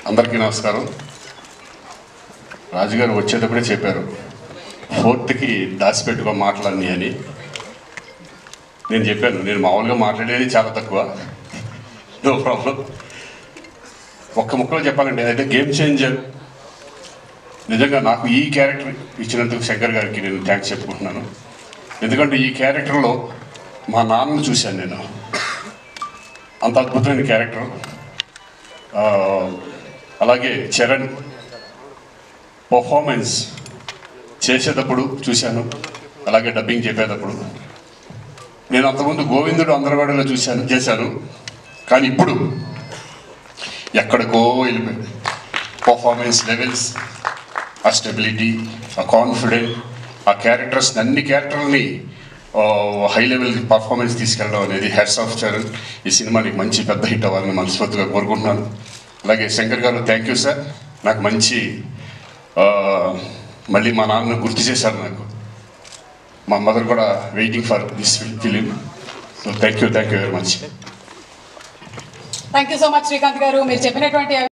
అందరికీ నమస్కారం. రాజుగారు వచ్చేటప్పుడే చెప్పారు 4th దాచిపెట్టుకో మాటలన్నీ అని. నేను చెప్పాను, నేను మామూలుగా మాట్లాడేది చాలా తక్కువ, నో ప్రాబ్లం. ఒక్క ముక్కలో చెప్పాలండి, అదైతే గేమ్ చేంజర్. నిజంగా నాకు ఈ క్యారెక్టర్ ఇచ్చినందుకు శంకర్ గారికి నేను థ్యాంక్స్ చెప్పుకుంటున్నాను. ఎందుకంటే ఈ క్యారెక్టర్లో మా నాన్నను చూశాను నేను. అంత అద్భుతమైన క్యారెక్టర్. అలాగే చరణ్ పర్ఫార్మెన్స్ చేసేటప్పుడు చూశాను, అలాగే డబ్బింగ్ చెప్పేటప్పుడు. నేను అంతకుముందు గోవిందుడు అందరవాడలో చేశాను, కానీ ఇప్పుడు ఎక్కడికో వెళ్ళిపోయింది. పర్ఫార్మెన్స్ లెవెల్స్, ఆ స్టెబిలిటీ, ఆ కాన్ఫిడెంట్, ఆ క్యారెక్టర్స్, అన్ని క్యారెక్టర్ని హై లెవెల్ పర్ఫార్మెన్స్ తీసుకెళ్ళడం అనేది హ్యాట్స్ ఆఫ్ చరణ్. ఈ సినిమానికి మంచి పెద్ద హిట్ అవ్వాలని మనస్ఫూర్తిగా కోరుకుంటున్నాను. అలాగే శంకర్ గారు థ్యాంక్ యూ సార్. నాకు మంచి మళ్ళీ మా నాన్న గుర్తు చేశారు నాకు. మా మదర్ కూడా waiting for this film. So thank you very much. Thank you so much Srikanth గారు. మీరు చెప్పినటువంటి